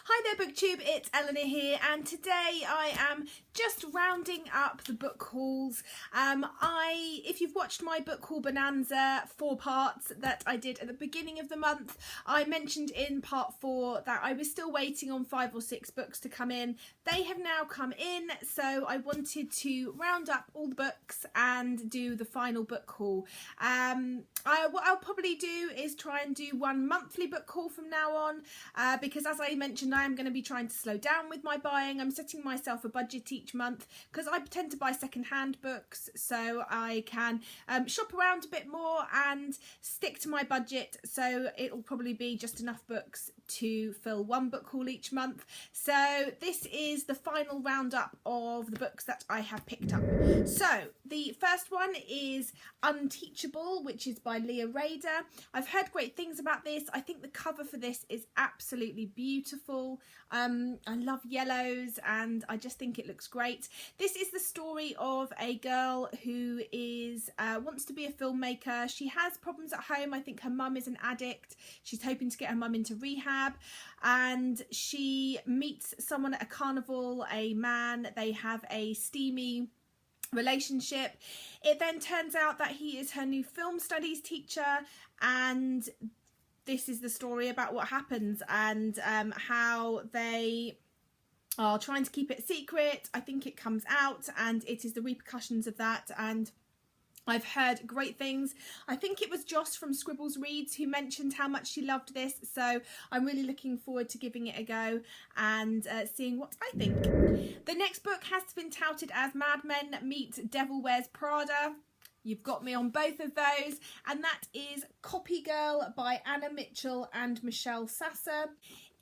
Hi there BookTube, it's Eleanor here, and today I am just rounding up the book hauls. If you've watched my Book Haul Bonanza 4 parts that I did at the beginning of the month, I mentioned in part 4 that I was still waiting on 5 or 6 books to come in. They have now come in, so I wanted to round up all the books and do the final book haul. What I'll probably do is try and do one monthly book haul from now on, because as I mentioned, I am going to be trying to slow down with my buying. I'm setting myself a budget each month because I tend to buy second-hand books, so I can shop around a bit more and stick to my budget, so it'll probably be just enough books to fill one book haul each month. So this is the final roundup of the books that I have picked up. So the first one is Unteachable, which is by Leah Rader. I've heard great things about this. I think the cover for this is absolutely beautiful. I love yellows and I just think it looks great. This is the story of a girl who wants to be a filmmaker. She has problems at home. I think her mum is an addict. She's hoping to get her mum into rehab, and she meets someone at a carnival, a man. They have a steamy relationship. It then turns out that he is her new film studies teacher, and this is the story about what happens and how they are trying to keep it secret. I think it comes out and it is the repercussions of that, and I've heard great things. I think it was Joss from Scribbles Reads who mentioned how much she loved this, so I'm really looking forward to giving it a go and seeing what I think. The next book has been touted as Mad Men Meet Devil Wears Prada. You've got me on both of those, and that is Copy Girl by Anna Mitchell and Michelle Sasser.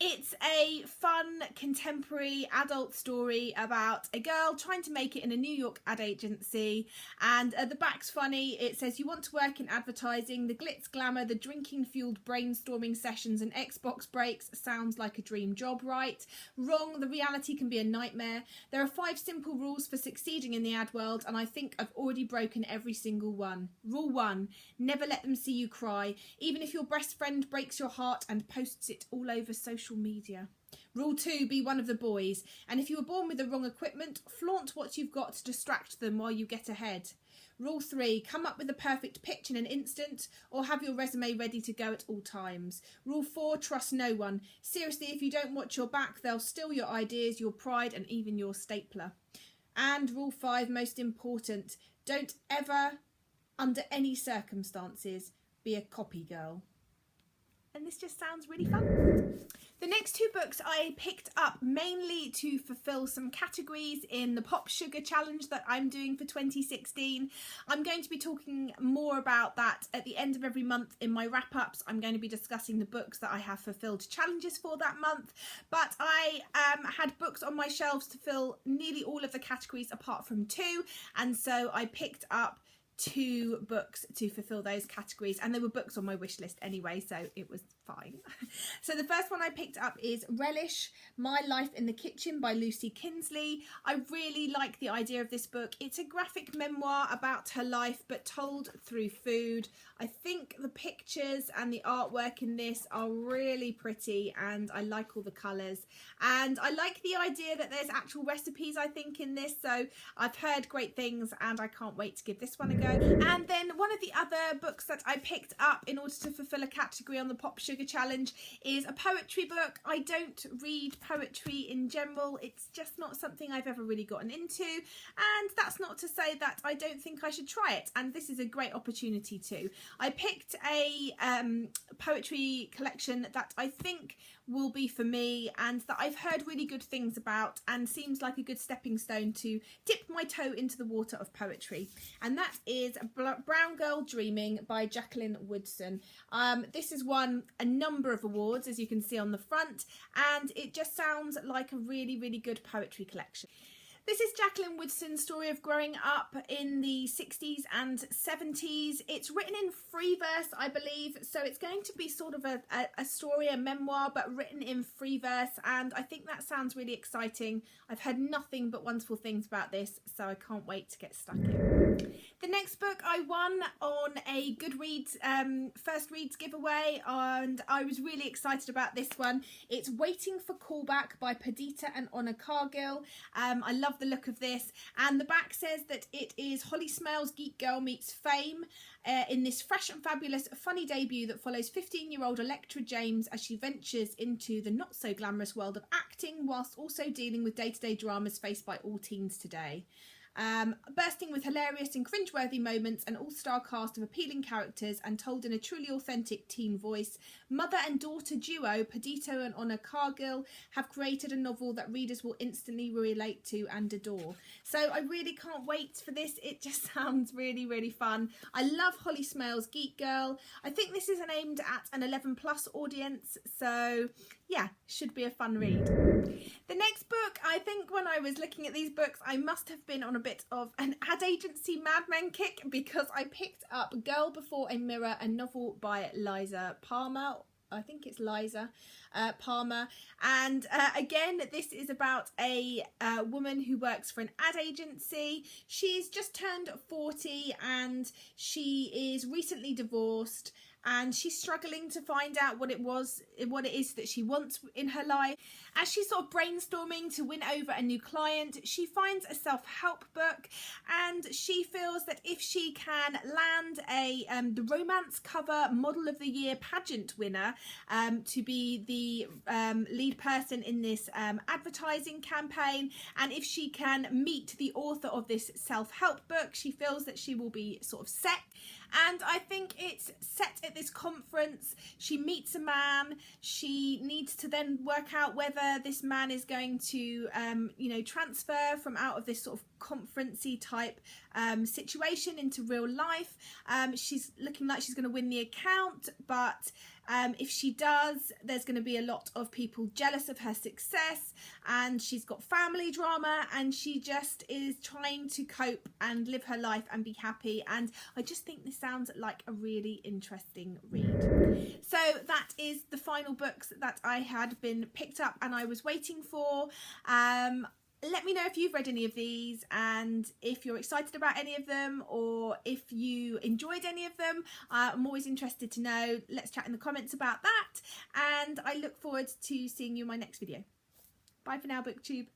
It's a fun contemporary adult story about a girl trying to make it in a New York ad agency, and the back's funny. It says, you want to work in advertising, the glitz glamour, the drinking fueled brainstorming sessions and Xbox breaks sounds like a dream job, right? Wrong, the reality can be a nightmare. There are 5 simple rules for succeeding in the ad world, and I think I've already broken every single one. Rule 1, never let them see you cry, even if your best friend breaks your heart and posts it all over social media. Rule 2, be one of the boys, and if you were born with the wrong equipment, flaunt what you've got to distract them while you get ahead. Rule 3, come up with the perfect pitch in an instant, or have your resume ready to go at all times. Rule 4, trust no one. Seriously, if you don't watch your back, they'll steal your ideas, your pride, and even your stapler. And Rule 5, most important, don't ever, under any circumstances, be a copy girl. And this just sounds really fun. The next 2 books I picked up mainly to fulfill some categories in the Pop Sugar Challenge that I'm doing for 2016. I'm going to be talking more about that at the end of every month in my wrap-ups. I'm going to be discussing the books that I have fulfilled challenges for that month, but I had books on my shelves to fill nearly all of the categories apart from 2, and so I picked up 2 books to fulfill those categories, and they were books on my wish list anyway, so it was fine. So the first one I picked up is Relish, My Life in the Kitchen by Lucy Kinsley. I really like the idea of this book. It's a graphic memoir about her life but told through food. I think the pictures and the artwork in this are really pretty, and I like all the colours, and I like the idea that there's actual recipes, I think, in this, so I've heard great things and I can't wait to give this one a go. And then one of the other books that I picked up in order to fulfill a category on the Pop Sugar Challenge is a poetry book. I don't read poetry in general. It's just not something I've ever really gotten into, and that's not to say that I don't think I should try it, and this is a great opportunity too. I picked a poetry collection that I think will be for me and that I've heard really good things about, and seems like a good stepping stone to dip my toe into the water of poetry, and that is Brown Girl Dreaming by Jacqueline Woodson. This has won a number of awards, as you can see on the front, and it just sounds like a really, really good poetry collection. This is Jacqueline Woodson's story of growing up in the 60s and 70s. It's written in free verse, I believe, so it's going to be sort of a story, a memoir, but written in free verse, and I think that sounds really exciting. I've heard nothing but wonderful things about this, so I can't wait to get stuck in. The next book I won on a Goodreads First Reads giveaway, and I was really excited about this one. It's Waiting for Callback by Perdita and Honor Cargill. I love the look of this, and the back says that it is Holly Smales' Geek Girl meets Fame in this fresh and fabulous funny debut that follows 15-year-old Electra James as she ventures into the not so glamorous world of acting whilst also dealing with day-to-day dramas faced by all teens today. Bursting with hilarious and cringeworthy moments, an all-star cast of appealing characters and told in a truly authentic teen voice, mother and daughter duo Perdita and Honor Cargill have created a novel that readers will instantly relate to and adore. So I really can't wait for this. It just sounds really, really fun. I love Holly Smales' Geek Girl. I think this is aimed at an 11+ audience, so yeah, should be a fun read. The next book, I think when I was looking at these books, I must have been on a bit of an ad agency Mad Men kick, because I picked up Girl Before a Mirror, a novel by Liza Palmer. I think it's Liza Palmer. And again, this is about a woman who works for an ad agency. She's just turned 40 and she is recently divorced, and she's struggling to find out what it is that she wants in her life. As she's sort of brainstorming to win over a new client, she finds a self-help book, and she feels that if she can land the romance cover Model of the Year pageant winner to be the lead person in this advertising campaign, and if she can meet the author of this self-help book, she feels that she will be sort of set. And I think it's set at this conference. She meets a man. She needs to then work out whether this man is going to, transfer from out of this sort of conferencey type situation into real life. She's looking like she's going to win the account, but if she does, there's going to be a lot of people jealous of her success, and she's got family drama, and she just is trying to cope and live her life and be happy. And I just think this sounds like a really interesting read. So that is the final books that I had been picked up and I was waiting for. Let me know if you've read any of these, and if you're excited about any of them, or if you enjoyed any of them. I'm always interested to know. Let's chat in the comments about that, and I look forward to seeing you in my next video. Bye for now, BookTube.